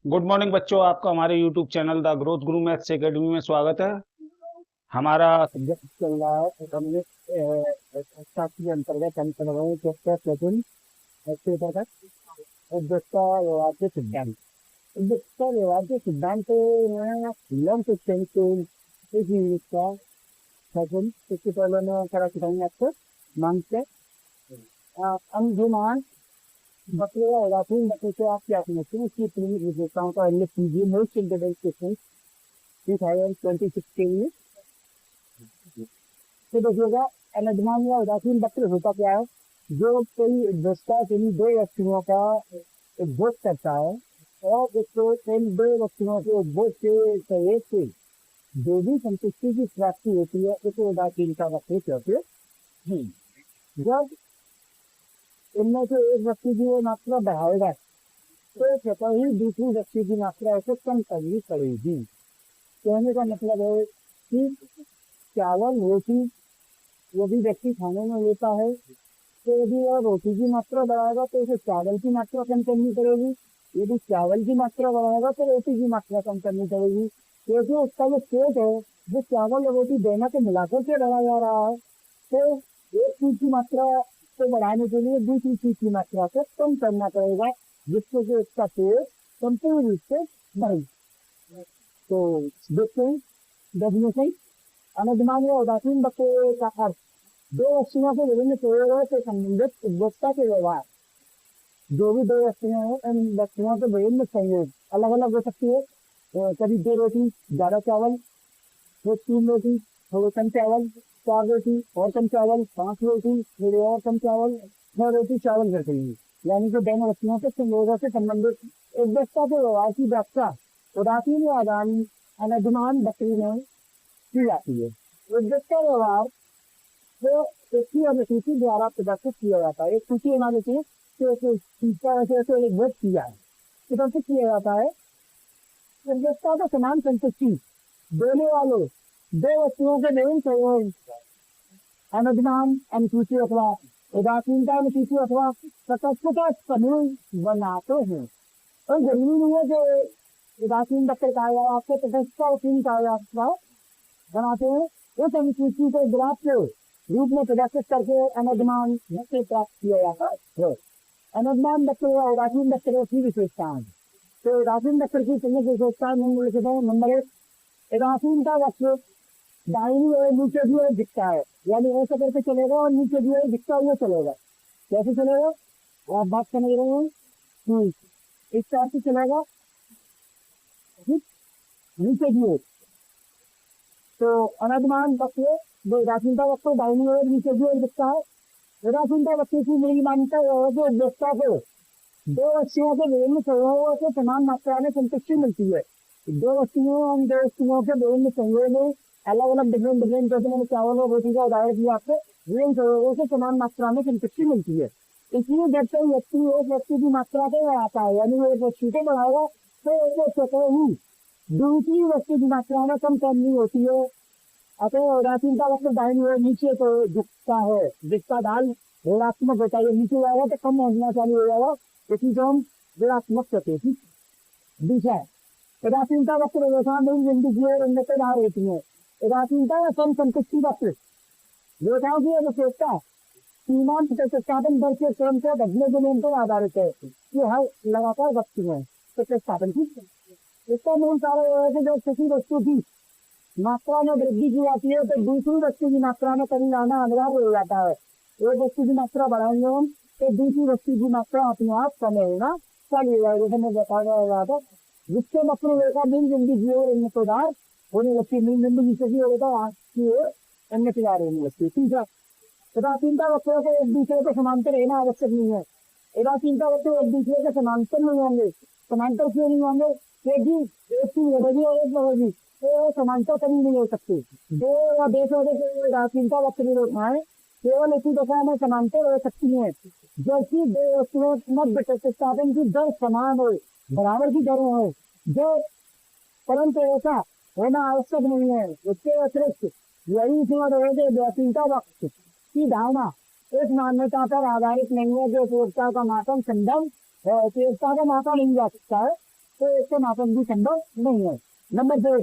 Good morning बच्चों, आपका हमारे YouTube channel the growth Guru maths academy में स्वागत है। हमारा सब्जेक्ट चल रहा है इकोनॉमिक शास्त्र के अंतर्गत हम पढ़ रहे हैं चैप्टर 13 उपभोक्ता व्यवहार के सिद्धांत। उपभोक्ता व्यवहार के सिद्धांत में लंच एक्सटेंशन इस यूनिट का सेकंड। इससे पहले मैं करा सिखाऊंगा आपको मान से अनुमान बकरे या उदासीन बकरे से आप क्या समझते हैं, इसकी प्रीमियम विशेषताओं का उल्लेख कीजिए। मोस्ट इंपोर्टेंट क्वेश्चन 2026 के लिए। तो देखिएगा, अनुमान या उदासीन बकरे होता क्या है? जो कोई उपभोक्ता किन्हीं दो वस्तुओं का उपभोग करता है और उसको इन दो वस्तुओं के उपभोग के सहयोग से जो भी संतुष्टि की प्राप्ति होती है उसे उदासीन का बकरे कहते हैं। जब इनमें से एक व्यक्ति की वो मात्रा बढ़ाएगा तो स्वतः ही दूसरी व्यक्ति की मात्रा उसे कम करनी पड़ेगी। कहने का मतलब है कि चावल रोटी यदि व्यक्ति खाने में लेता है तो यदि वह रोटी की मात्रा बढ़ाएगा तो उसे चावल की मात्रा कम करनी पड़ेगी। यदि चावल की मात्रा बढ़ाएगा तो रोटी की मात्रा कम करनी पड़ेगी, क्योंकि उसका जो पेट है वो चावल और रोटी दोनों को मिलाकर के बढ़ाया जा रहा है। तो एक चीज की मात्रा को बढ़ाने के लिए दूसरी चीज की मात्रा को कम करना पड़ेगा, जिससे कि उसका पेट संपूर्ण रूप से बढ़े। तो देखते हैं डेफिनेशन। अनुमान या उदासीन बकरे का अर्थ दो वस्तुओं के विभिन्न प्रयोगों से संबंधित उपभोक्ता के व्यवहार। जो भी दो वस्तुएं हैं उन वस्तुओं के विभिन्न संयोग अलग अलग हो सकती है। कभी 2 रोटी ज्यादा चावल, फिर 3 रोटी थोड़े कम चावल, 4 रोटी और कम चावल, 5 रोटी थोड़े और कम चावल, 6 रोटी चावल कर देंगे। यानी कि दोनों वस्तुओं के संयोगों से संबंधित उपभोक्ता के व्यवहार की व्याख्या उदासीन या अनुमान बकरी में की जाती है। उपभोक्ता व्यवहार को सूची और सूची द्वारा प्रदर्शित किया जाता है। एक सूची बनाने की उपभोग किया है, प्रदर्शित किया जाता है। उपभोक्ता को समान संतुष्टि देने वाले दो वस्तुओं के विभिन्न संयोग अनुमान अनुसूची अथवा उदासीनता अनुसूची अथवा तटस्थता समूह बनाते हैं। और जरूरी नहीं है कि उदासीन बकरे कहा जाए, आपको तटस्थता कहा जाता बनाते हैं। इस अनुसूची को ग्राफ के रूप में प्रदर्शित करके अनुमान बकरे प्राप्त किया जाता है। अनुमान बकरे या उदासीन बकरे की विशेषताएं। तो उदासीन बकरे की प्रमुख विशेषताएं निम्नलिखित है। नंबर 1, उदासीनता बकरे दाहिनी ओर नीचे की ओर दिखता है, यानी ऐसा करके चलेगा और नीचे की ओर दिखता हुआ चलेगा। कैसे चलेगा आप बात समझ रहे हैं? इस तरह से चलेगा नीचे की ओर। तो अनुमान बकरे जो उदासीनता बकरे दाहिनी ओर नीचे की ओर दिखता है। उदासीनता बकरे की मेरी मान्यता है कि उपभोक्ता को दो वस्तुओं के विभिन्न संयोगों से समान मात्रा में संतुष्टि मिलती है। दो वस्तुओं के विभिन्न संयोग में अलग अलग डिफरेंट जैसे मैंने चावल और रोटी का उदाहरण दिया आपको, विभिन्न संयोगों से समान मात्रा में संतुष्टि मिलती है। इसलिए जब तक व्यक्ति एक व्यक्ति की मात्रा को बढ़ाता है, यानी वो एक व्यक्ति को बढ़ाएगा तो एक स्वतः ही दूसरी व्यक्ति की मात्रा में कम करनी होती है। अतः उदासीनता वक्त दाहिनी ओर नीचे तो दिखता है, जिसका ढाल ऋणात्मक होता है। नीचे जाएगा तो कम होना चालू हो जाएगा, इसी को हम ऋणात्मक कहते हैं। दूसरा, उदासीनता वक्त व्यवसाय में जिंदगी की ओर उन्नति धार होती है। उदासीनता या कम संतुष्टि वक्त व्यवसाय की विशेषता सीमांत प्रतिस्थापन दर के क्रम से बढ़ने के नियम पर आधारित है। ये हर लगातार वस्तु है प्रतिस्थापन की। इसका मूल कारण यह है कि जब किसी वस्तु की मात्रा में वृद्धि की जाती है तो दूसरी वस्तु की मात्रा में कमी लाना अनिवार्य हो जाता है। एक वस्तु की मात्रा बढ़ाएंगे हम तो दूसरी वस्तु की मात्रा अपने आप कम होना चालू हो जैसे मैं बताया था, जिससे मतलब रेखा नील बिंदु की ओर उन्नतदार होने लगती है। नील बिंदु नीचे की ओर की ओर उन्नतदार होने लगती है। तीसरा, उदासीनता वक्रों को एक दूसरे के समांतर रहना आवश्यक नहीं है। उदासीनता वक्र एक दूसरे के समांतर नहीं होंगे। समांतर क्यों नहीं होंगे? क्योंकि एक चीज बढ़ेगी और एक बढ़ेगी तो समांतर कभी नहीं हो सकती। दो या दो से अधिक उदासीनता वक्र रेखाएं केवल इसी दशा में समांतर हो सकती है जबकि दो वस्तुओं मध्य प्रतिस्थापन की दर समान हो, बराबर की दर हो। जो परंतु ऐसा होना आवश्यक नहीं है। इसके अतिरिक्त यही सीमा रहेगी उदासीनता वक्र की धारणा इस मान्यता पर आधारित नहीं है कि उपयोगिता का मापन संभव है। उपयोगिता का मापा नहीं जा सकता है, तो इससे मापन भी संभव नहीं है। नंबर 2,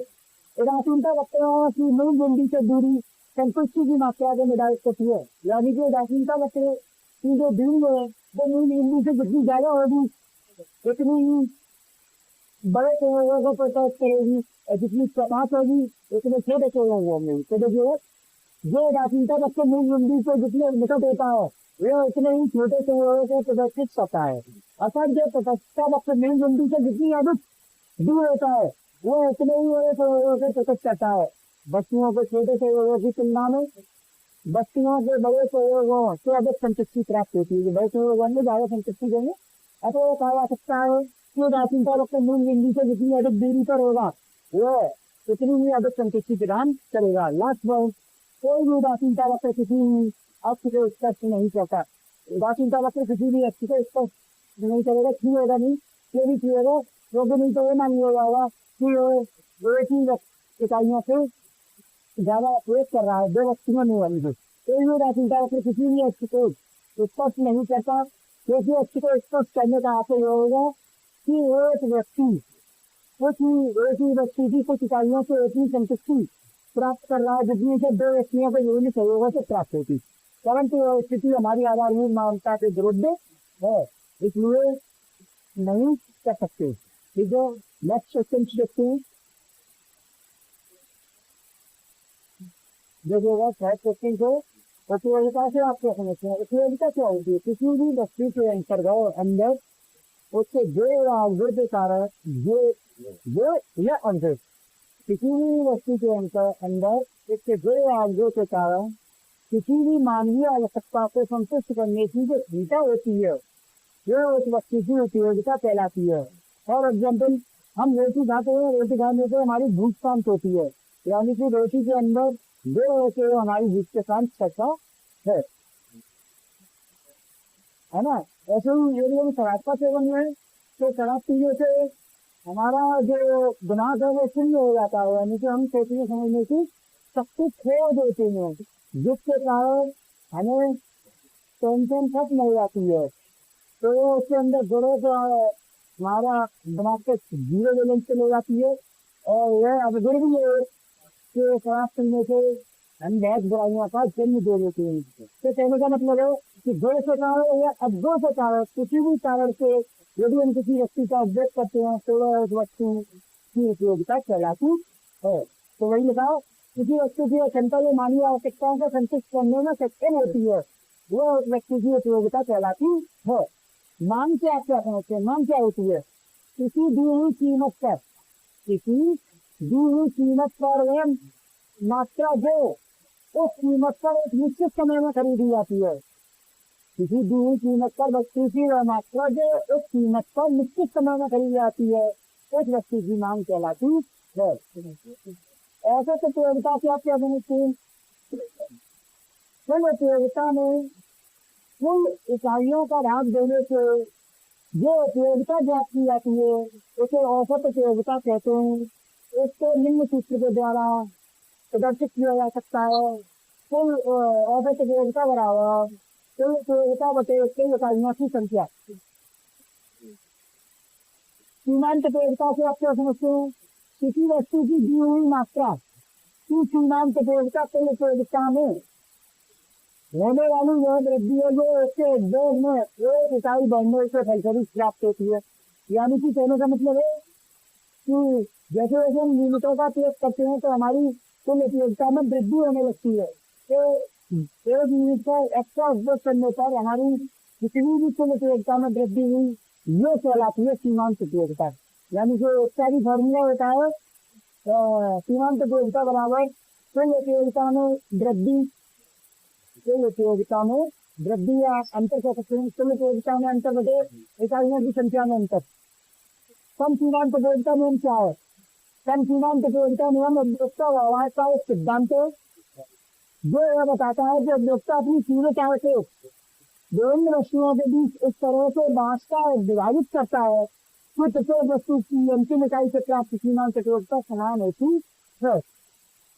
उदासीनता वक्रों की मूल बिंदु से दूरी संतुष्टि की मात्रा को निर्धारित करती है। यानी कि उदासीनता वक्र की जो दूरी है वो मूल बिंदु से जितनी ज्यादा होगी उतनी ही बड़े संयोगों को प्रकाशित करेगी और जितनी प्रकाश होगी उतने छोटे संयोग होंगे। तो देखिए, जो उदासीनता वक्र मूल बिंदु से जितने निकट होता है वह उतने ही छोटे संयोगों को प्रदर्शित करता है। अर्थात जो तटस्थता वक्र मूल बिंदु से जितनी अधिक दूर होता है वो उतने ही बड़े संयोगों को प्रकट करता है। वस्तुओं को छोटे संयोगों की तुलना में वस्तुओं के बड़े संयोगों से अधिक संतुष्टि प्राप्त होती है। बड़े संयोगों में ज्यादा संतुष्टि देंगे। अतः ये कहा जा सकता है कि उदासीनता वक्र मूल बिंदु से जितनी अधिक दूरी पर होगा वह उतनी ही अधिक संतुष्टि प्रदान करेगा। लास्ट पॉइंट, कोई भी उदासीनता वक्र किसी भी अक्ष को स्पष्ट नहीं करता। उदासीनता वक्र किसी भी अक्ष को स्पष्ट नहीं करेगा, क्यों होगा नहीं, क्यों भी क्यों होगा, क्योंकि नहीं तो ये मान लिया जाएगा कि वो एक ही इकाइयों से ज्यादा प्रयोग कर रहा है, दो वस्तुओं में वाली। कोई भी उदासीनता वक्र किसी भी अक्ष को स्पष्ट नहीं करता, क्योंकि अक्ष को स्पष्ट करने का आशय यह होगा कि एक व्यक्ति एक ही व्यक्ति की कुछ इकाइयों से इतनी संतुष्टि प्राप्त कर रहा है जितनी से दो व्यक्तियों को विभिन्न सहयोगों से प्राप्त होती, परंतु यह स्थिति हमारी आधारभूत मानवता के विरुद्ध है, इसलिए नहीं कर सकते। ठीक है, नेक्स्ट क्वेश्चन देखते हैं। देखिएगा थर्ड क्वेश्चन को उपयोगिता से आप क्या समझते हैं। उपयोगिता क्या होती है? किसी भी वस्तु के अंतर्गत अंदर उससे जो आगे के कारण जो या अंदर किसी भी वस्तु के अंदर इसके जो आगे के कारण किसी भी मानवीय आवश्यकता को संतुष्ट करने की जो क्षमता होती है यह उस वस्तु की उपयोगिता कहलाती है। फॉर एग्जाम्पल, हम रोटी खाते हैं, रोटी खाने से हमारी भूख शांत होती है, यानी कि रोटी के अंदर जो होते हैं हमारी भूख के शांत करता है ना। ऐसे ही यदि हम शराब का सेवन है तो शराब पीने से हमारा जो दिमाग है वो शून्य हो जाता है, यानी कि हम सोचने समझने की शक्ति खो देते हैं, जिसके कारण हमें टेंशन खत्म हो जाती है। तो उसके अंदर जोड़ों से हमारा दिमाग के जीरो बैलेंस चले जाती है। और यह अवगुण भी है कि शराब पीने से हम बहुत बुराइयों का जन्म दे देते हैं। तो कहने का मतलब है कि दो से कारण या अवगुण से कारण किसी भी कारण से यदि हम किसी वस्तु का उपयोग करते हैं तो वह उस वस्तु की उपयोगिता कहलाती है। तो वही लिखा, किसी वस्तु की क्षमता या मानवीय आवश्यकताओं को संतुष्ट करने में सक्षम होती है वह उस वस्तु की उपयोगिता कहलाती है। मांग से आप क्या समझते हैं? मांग क्या होती है? किसी दी हुई कीमत पर वह मात्रा जो उस कीमत पर एक निश्चित समय में खरीदी जाती है। किसी दी हुई कीमत पर वस्तु की वह मात्रा जो उस कीमत पर निश्चित समय में खरीदी जाती है उस वस्तु की मांग कहलाती है। ऐसे तो उपयोगिता की आप क्या समझते हैं? कुल उपयोगिता में कुल इकाइयों का भाग देने से जो उपयोगिता ज्ञात की जाती है उसे औसत उपयोगिता कहते हैं। इसको निम्न सूत्र के द्वारा प्रदर्शित किया जा सकता है। कुल औसत उपयोगिता बराबर कुल उपयोगिता बटे कुल इकाइयों की संख्या। सीमांत उपयोगिता से आप क्या समझते हैं? किसी वस्तु की दी हुई मात्रा की सीमांत उपयोगिता कुल उपयोगिता में होने वाली यह वृद्धि है जो उसके उपयोग में एक इकाई बढ़ने से फलस्वरूप प्राप्त होती है। यानी कि कहने का मतलब है कि जैसे जैसे हम यूनिटों का प्रयोग करते हैं तो हमारी कुल उपयोगिता में वृद्धि होने लगती है। तो एक यूनिट का एक्स्ट्रा उपयोग करने पर हमारी जितनी भी कुल उपयोगिता में वृद्धि हुई ये कहलाती है सीमांत उपयोगिता। यानी कि इसका भी फॉर्मूला होता है सीमांत उपयोगिता बराबर कुल उपयोगिता में वृद्धि, कुल उपयोगिता में वृद्धि या अंतर कह सकते हैं। कुल उपयोगिता में अंतर बटे इकाइयों की संख्या में अंतर। कम सीमांत उपयोगिता नियम क्या है? कम सीमांत उपयोगिता नियम उपयोगिता व्यवहार का एक सिद्धांत है जो यह बताता है कि उपयोगिता अपनी सीमित से विभिन्न वस्तुओं के बीच इस तरह से बांटता है, विभाजित करता है कि प्रत्येक वस्तु की अंतिम इकाई से प्राप्त सीमांत उपयोगिता समान होती है।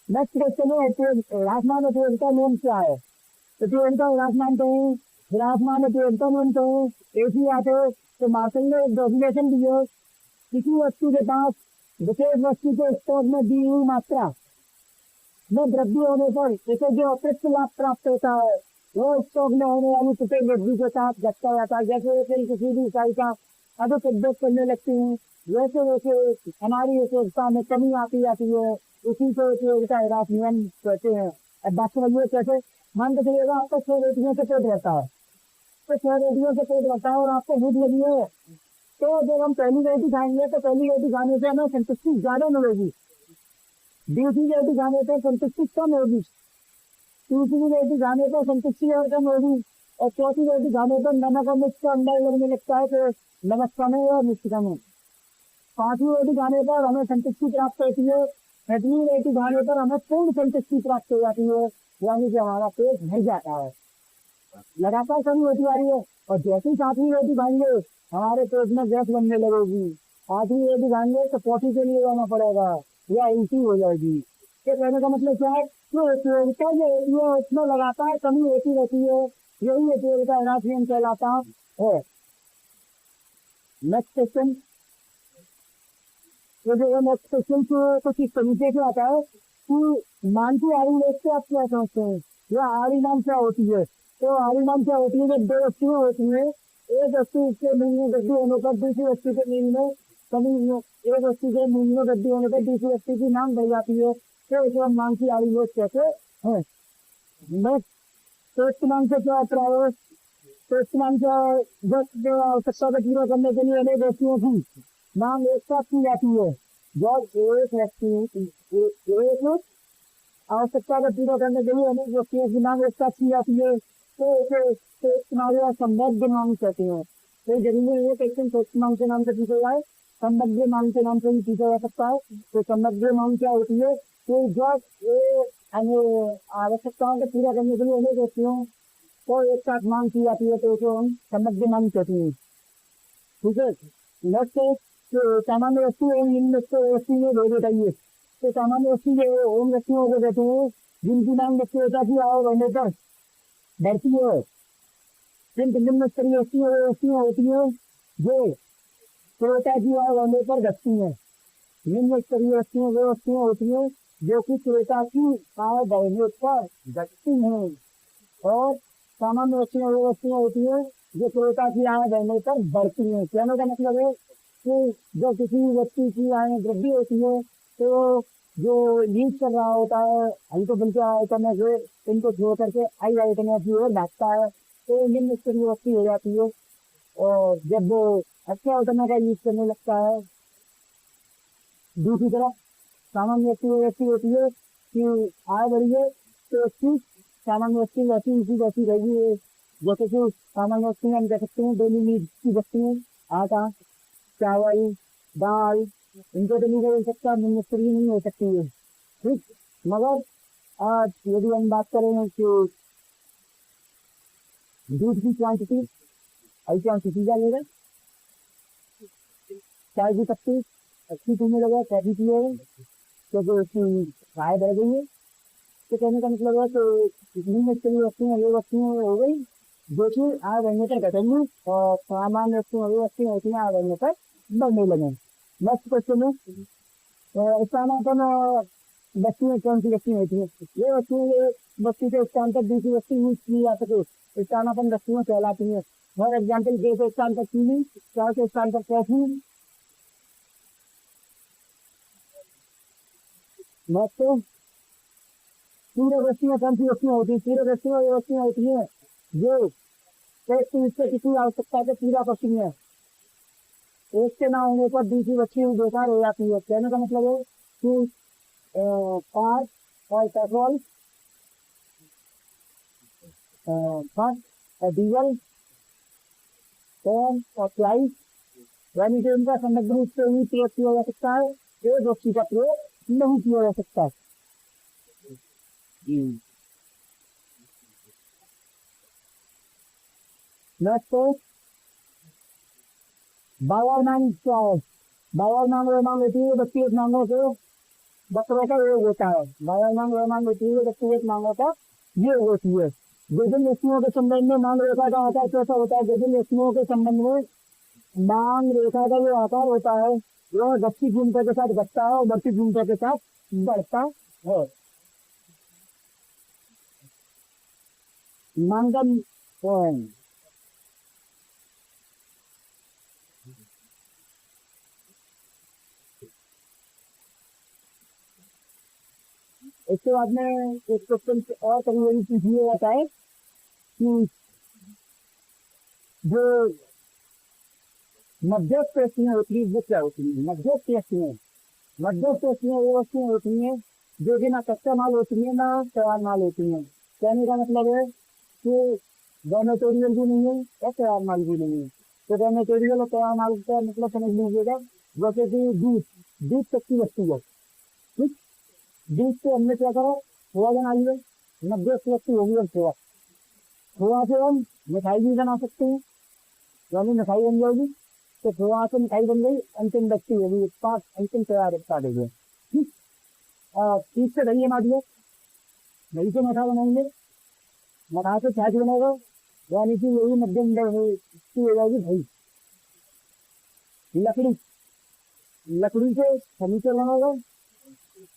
नेक्स्ट क्वेश्चन है ह्रासमान उपयोगिता नियम क्या है? उपयोगिता ह्रासमान तो है, ह्रासमान उपयोगिता नियम तो है। एक ही बात है तो मार्शल ने एक डेफिनेशन दी है किसी वस्तु के पास विशेष वस्तु के स्टॉक में दी हुई मात्रा में वृद्धि होने पर इसे जो अतिरिक्त लाभ प्राप्त होता है वो स्टॉक में होने वाली प्रत्येक वृद्धि के साथ घटता जाता है। जैसे जैसे किसी भी इकाई का अधिक उपयोग करने लगती है वैसे वैसे हमारी उपयोगिता में कमी आती जाती है। उसी को उपयोगिता ह्रास नियम कहते हैं। अब बात समझिए कैसे। मान के चलिएगा आपको 6 रोटियों से पेट रहता है, तो 6 रोटियों से पेट रहता है और आपको भूख लगी है, तो जब हम पहली रोटी खाएंगे तो पहली रोटी खाने से हमें संतुष्टि ज्यादा मिलेगी, दूसरी रोटी खाने पर संतुष्टि कम होगी, तीसरी रोटी खाने पर संतुष्टि और कम होगी, और चौथी रोटी खाने पर नमक और मिर्च का अंदाज लगने लगता है तो नमक कम है और मिर्च कम है। पांचवी रोटी खाने पर हमें संतुष्टि प्राप्त होती है, छठवीं रोटी खाने पर हमें पूर्ण संतुष्टि प्राप्त हो जाती है, यानी कि हमारा पेट भर जाता है। लगातार कमी होती आ रही है और जैसे ही 7वीं रोटी खाएंगे हमारे पेट में गैस बनने लगेगी, 8वीं रोटी खाएंगे तो पोटी के लिए जाना पड़ेगा या उल्टी हो जाएगी। ये कहने का मतलब क्या है कि उपयोगिता जो होती है उसमें लगातार कमी होती रहती है, यही उपयोगिता ह्रास नियम कहलाता है। नेक्स्ट क्वेश्चन, तो जो नेक्स्ट क्वेश्चन कुछ इस तरीके से आता है कि मान की आड़ी लेख से आप क्या समझते हैं, यह आड़ी नाम क्या होती है। तो आड़ी नाम क्या होती है, जब 2 वस्तुएं होती है, एक वस्तु उसके मूल्य में वृद्धि होने पर दूसरी वस्तु के मूल्य में कमी, एक वस्तु के मूल्य में वृद्धि होने पर दूसरी वस्तु की मांग बढ़ जाती है, तो इसे हम मान की आड़ी लेख कहते हैं। नेक्स्ट, तो इस्तेमाल से क्या होता है, तो इस्तेमाल से आवश्यकता को पूरा करने के लिए अनेक वस्तुओं की मांग एक साथ की जाती है। जब एक व्यक्ति आवश्यकता को पूरा करने के लिए अनेक वस्तुओं की मांग एक साथ की जाती है तो इसे इस्तेमाल संबद्ध मांग कहते हैं। तो जरूरी है क्वेश्चन इस्तेमाल के नाम से पूछा जाए, संबद्ध मांग के नाम से भी पूछा जा सकता है। तो संबद्ध मांग क्या होती है, तो जब आवश्यकताओं को पूरा करने के लिए अनेक वस्तुओं को एक साथ मांग की जाती है तो उसे हम संबद्ध मांग कहते हैं। ठीक है। नेक्स्ट, तो सामान्य वस्तु एवं निम्न वस्तु में भेद बताइए। तो सामान्य वस्तु जो उन वस्तुओं को कहते हैं जिनकी मांग वस्तुता की आय बढ़ने पर बढ़ती है, किंतु निम्न स्तरीय वस्तुएं होती है जो क्रेता की आय बढ़ने पर घटती है। निम्न स्तरीय वस्तुएं वो वस्तुएं होती है जो कि क्रेता की आय बढ़ने पर घटती है, और सामान्य वस्तुएं वो वस्तुएं होती है जो क्रेता की आय बढ़ने पर बढ़ती है। कहने का मतलब है कि जब किसी व्यक्ति की आय में वृद्धि होती है तो जो लीज कर रहा होता है हल्के फुल्के आइटम से इनको छोड़ करके आई आइटम की ओर भागता है तो निम्न स्तरीय वस्तु हो जाती है। और जब वो अच्छे आइटम का यूज करने लगता है, दूसरी तरफ सामान्य वस्तु होती है कि आय बढ़ी है तो उसकी सामान्य वस्तु वैसी उसी वैसी रहेगी। जैसे कि सामान्य वस्तु में हम कह सकते हैं डेली नीड की वस्तुएं, आटा, चावल, दाल, इनको तो नहीं हो सकता, निम्न स्तरीय नहीं हो सकती है। ठीक, मगर आज यदि हम बात करें कि दूध की क्वांटिटी क्वांटिटी क्या लेगा, चाय की पत्ती अच्छी पीने लगा, कॉफी पिए क्योंकि उसकी आय बढ़ गई है। तो कहने का मतलब है कि निम्न स्तरीय वस्तुएं ये वस्तुएं हो गई जो कि आय बढ़ने पर घटेंगी और सामान्य वस्तुएं ये वस्तुएं होती हैं आय बढ़ने पर बढ़ने लगे। नेक्स्ट क्वेश्चन है, स्थानापन्न वस्तुएं कौन सी वस्तुएं होती है। ये वस्तुएं वस्तु के स्थान पर दूसरी वस्तु यूज की जा सके स्थानापन्न वस्तुएं कहलाती है। फॉर एग्जाम्पल, दो के स्थान पर चीनी, चार के स्थान पर कॉफी। नेक्स्ट, पूरे वस्तुएं कौन सी वस्तुएं होती है। पूरे वस्तुएं ये वस्तुएं होती है जो इससे किसी आवश्यकता को पूरा करती है, एक के ना होने पर दूसरी वस्तु बेकार हो जाती है। कहने का मतलब है कि कार और पेट्रोल, बस और डीजल, तेल और फ्लाई, यानी कि उनका समग्र रूप से ही प्रयोग किया जा सकता है, एक वस्तु का प्रयोग नहीं किया जा सकता। नेक्स्ट, बावर नाम क्या है। बावर नाम वो नाम होती है व्यक्तिगत नामों से बकरों का योग होता है। बावर नाम वो नाम होती है व्यक्तिगत नामों का योग होती है। विभिन्न व्यक्तियों के संबंध में नाम रेखा का होता है कैसा होता है, विभिन्न व्यक्तियों के संबंध में मांग रेखा का जो आकार होता है वो घटती कीमतों के साथ घटता है और बढ़ती कीमतों के साथ बढ़ता है। मांगन पॉइंट। इसके बाद में एक क्वेश्चन और कभी पूछिए जाता है कि जो मध्यस्थ वस्तुएं होती है वो क्या होती है। मध्यस्थ वस्तुएं वो वस्तुएं होती हैं जो कि ना कच्चा माल होती है ना तैयार माल होती है। कहने का मतलब है कि रॉ मटेरियल भी नहीं है और तैयार माल भी नहीं है। तो रॉ मटेरियल और तैयार माल का मतलब समझ लीजिएगा। जैसे कि दूध, दूध कच्ची वस्तु है। ठीक, दूध से हमने क्या करा, खोआ बना लिया। मध्यस्थ वस्तु होगी और खोआ। खोआ से हम मिठाई भी बना सकते हैं, यानी मिठाई बन जाएगी। तो खोआ से मिठाई बन गई, अंतिम व्यक्ति होगी उत्पाद, अंतिम तैयार उत्पाद हो गया। ठीक, और तीस से दही बना दिया, दही से मठा बनाएंगे, मठा से छाछ बनेगा, यानी कि यही मध्यम की हो जाएगी दही। लकड़ी, लकड़ी से फर्नीचर बनेगा,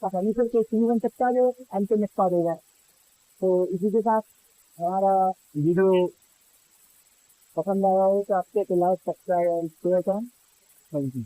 फर्नीचर के चीज बन सकता है जो अंतिम उत्पाद होगा। तो इसी के साथ हमारा वीडियो पसंद आया हो तो आपके लाइक सब्सक्राइब और शेयर करें। Thank you.